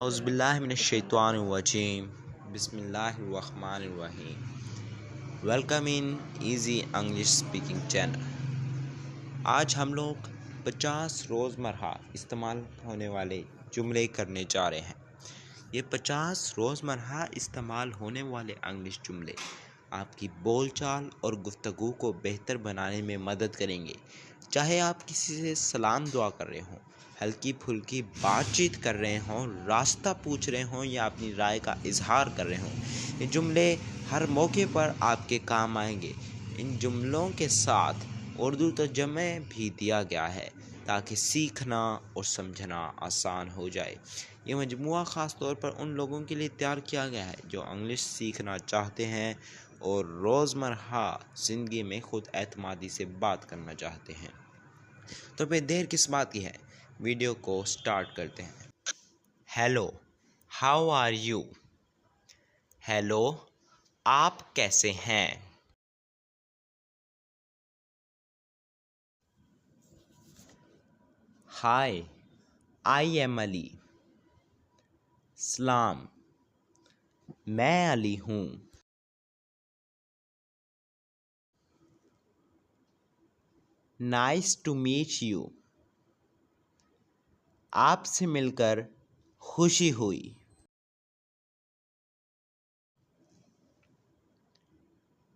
औज़ुबिल्लाहिमिनश्शैतानिर्रजीम बिस्मिल्लाहिर्रहमानिर्रहीम। Welcome in easy English speaking channel. आज हम लोग 50 रोज़मर्रा इस्तेमाल होने वाले जुमले करने जा रहे हैं। ये 50 रोज़मर्रा इस्तेमाल होने वाले इंग्लिश जुमले आपकी बोलचाल और गुफ्तगू को बेहतर बनाने में मदद करेंगे। चाहे आप किसी से सलाम दुआ कर रहे हों, हल्की फुल्की बातचीत कर रहे हों, रास्ता पूछ रहे हों या अपनी राय का इजहार कर रहे हों, ये जुमले हर मौके पर आपके काम आएंगे। इन जुमलों के साथ उर्दू तर्जुमे भी दिया गया है ताकि सीखना और समझना आसान हो जाए। ये मजमूआ ख़ास तौर पर उन लोगों के लिए तैयार किया गया है जो इंग्लिश सीखना चाहते हैं और रोज़मर्रा ज़िंदगी में ख़ुद एतमादी से बात करना चाहते हैं। तो फिर देर किस बात की है, वीडियो को स्टार्ट करते हैं। Hello, how are you? Hello, आप कैसे हैं? Hi, I am Ali. सलाम, मैं अली हूँ। Nice to meet you. आपसे मिलकर खुशी हुई।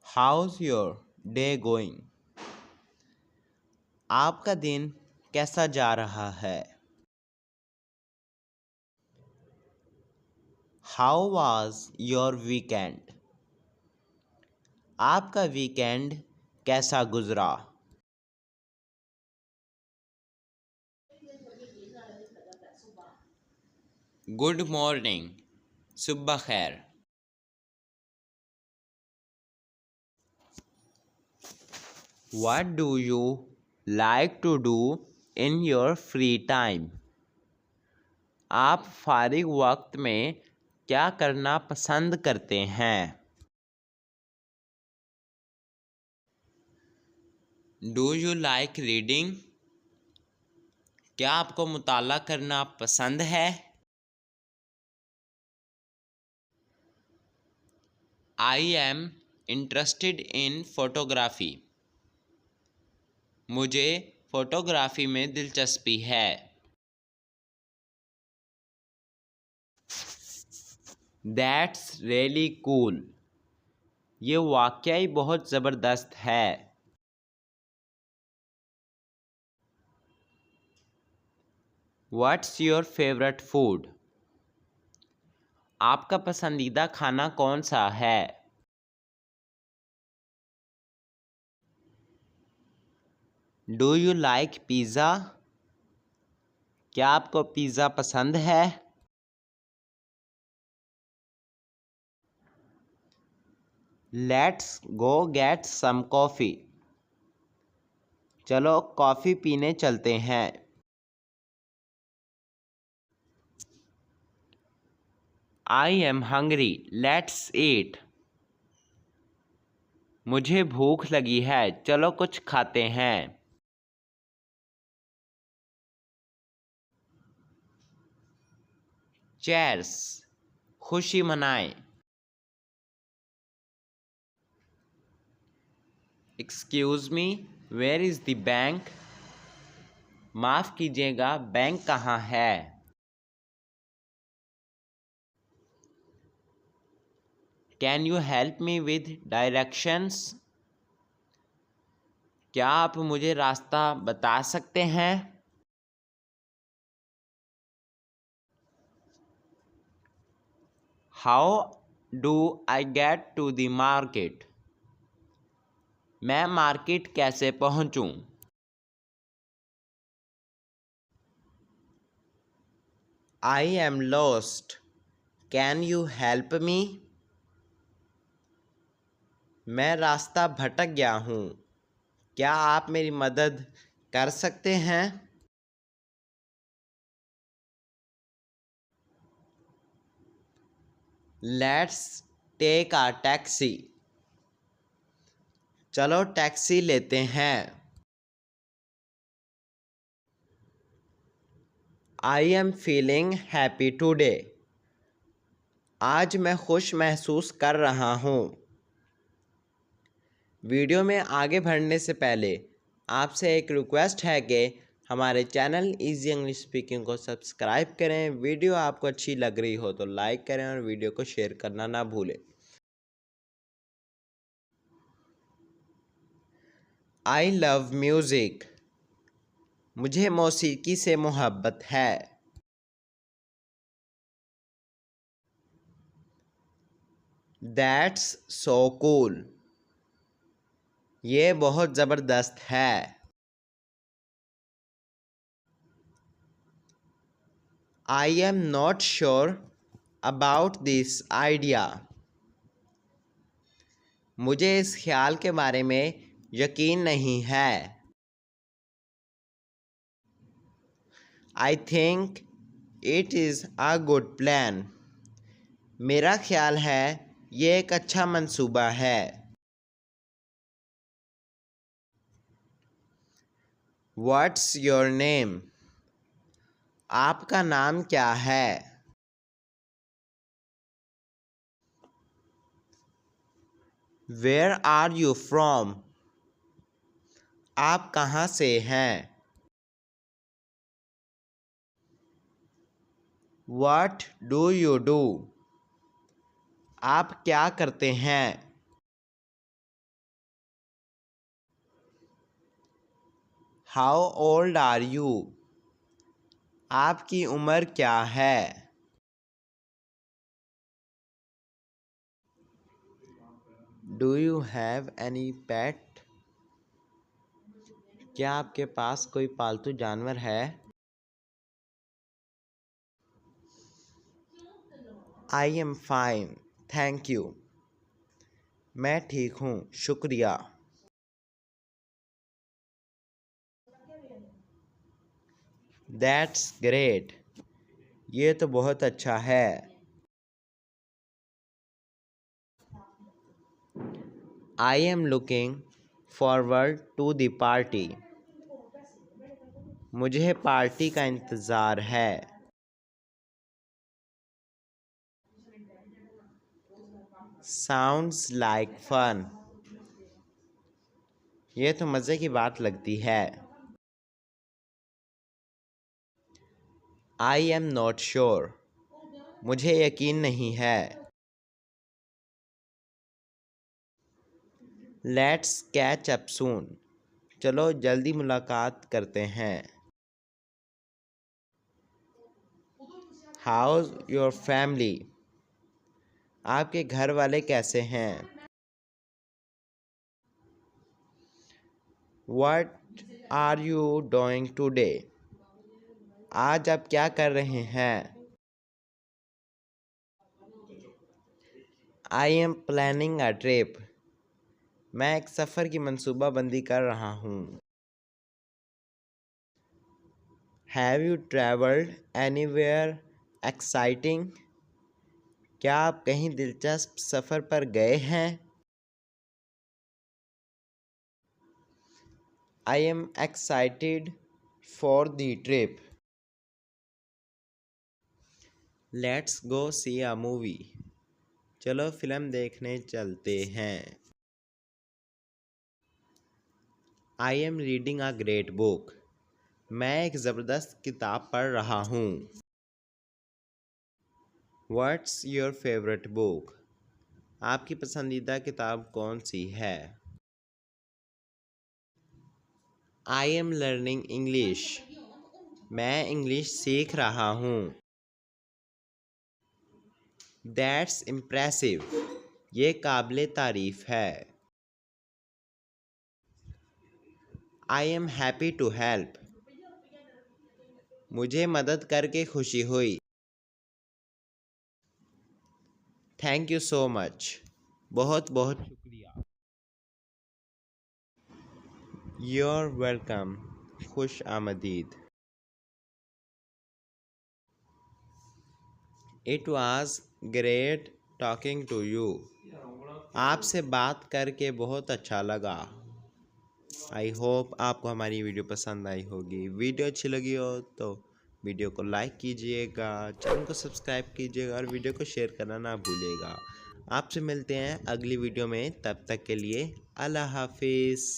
How's your day going? आपका दिन कैसा जा रहा है? How was your weekend? आपका वीकेंड कैसा गुजरा? गुड मॉर्निंग, सुबह खैर। What do you like to do in your free time? आप फारिग वक्त में क्या करना पसंद करते हैं? Do you like reading? क्या आपको मुताला करना पसंद है? I am interested in photography. मुझे फ़ोटोग्राफ़ी में दिलचस्पी है। That's really cool. ये वाकई बहुत ज़बरदस्त है। What's your favorite food? आपका पसंदीदा खाना कौन सा है? Do you like pizza? क्या आपको पिज़्ज़ा पसंद है? Let's go get some coffee. चलो कॉफ़ी पीने चलते हैं। I am hungry. Let's eat. मुझे भूख लगी है, चलो कुछ खाते हैं। Cheers. खुशी मनाएं। Excuse me, where is the bank? माफ़ कीजिएगा, बैंक कहाँ है? Can you help me with directions? क्या आप मुझे रास्ता बता सकते हैं? How do I get to the market? मैं मार्केट कैसे पहुंचूं? I am lost. Can you help me? मैं रास्ता भटक गया हूँ, क्या आप मेरी मदद कर सकते हैं? Let's take a taxi. चलो टैक्सी लेते हैं। I am feeling happy today. आज मैं खुश महसूस कर रहा हूँ। वीडियो में आगे बढ़ने से पहले आपसे एक रिक्वेस्ट है कि हमारे चैनल इजी इंग्लिश स्पीकिंग को सब्सक्राइब करें। वीडियो आपको अच्छी लग रही हो तो लाइक करें और वीडियो को शेयर करना ना भूलें। I love music. मुझे मौसीकी से मोहब्बत है। That's so cool. ये बहुत ज़बरदस्त है। I am not sure about this idea. मुझे इस ख्याल के बारे में यकीन नहीं है। I think it is a good plan. मेरा ख्याल है ये एक अच्छा मंसूबा है। What's your name? आपका नाम क्या है? Where are you from? आप कहाँ से हैं? What do you do? आप क्या करते हैं? How old are you? आपकी उम्र क्या है? Do you have any pet? क्या आपके पास कोई पालतू जानवर है? I am fine thank you. मैं ठीक हूँ शुक्रिया। That's great. ये तो बहुत अच्छा है। I am looking forward to the party. मुझे पार्टी का इंतज़ार है। Sounds like fun. ये तो मज़े की बात लगती है। I am not sure. मुझे यकीन नहीं है। Let's catch up soon. चलो जल्दी मुलाकात करते हैं। How's your family? आपके घर वाले कैसे हैं? What are you doing today? आज आप क्या कर रहे हैं? I am planning a trip. मैं एक सफ़र की मंसूबाबंदी कर रहा हूँ। Have you travelled anywhere exciting? क्या आप कहीं दिलचस्प सफ़र पर गए हैं? I am excited for the trip. Let's go see a movie. चलो फिल्म देखने चलते हैं। I M reading a great book. मैं एक ज़बरदस्त किताब पढ़ रहा हूँ। What's your favourite book? आपकी पसंदीदा किताब कौन सी है? I am learning English. मैं इंग्लिश सीख रहा हूँ। That's impressive. ये काबिल तारीफ़ है। I am happy to help. मुझे मदद करके खुशी हुई। Thank you so much. बहुत बहुत शुक्रिया। You're welcome. खुश आमदीद। It was great talking to you. आपसे बात करके बहुत अच्छा लगा। आई होप आपको हमारी वीडियो पसंद आई होगी। वीडियो अच्छी लगी हो तो वीडियो को लाइक कीजिएगा, चैनल को सब्सक्राइब कीजिएगा और वीडियो को शेयर करना ना भूलिएगा। आपसे मिलते हैं अगली वीडियो में, तब तक के लिए अल्लाह हाफिज़।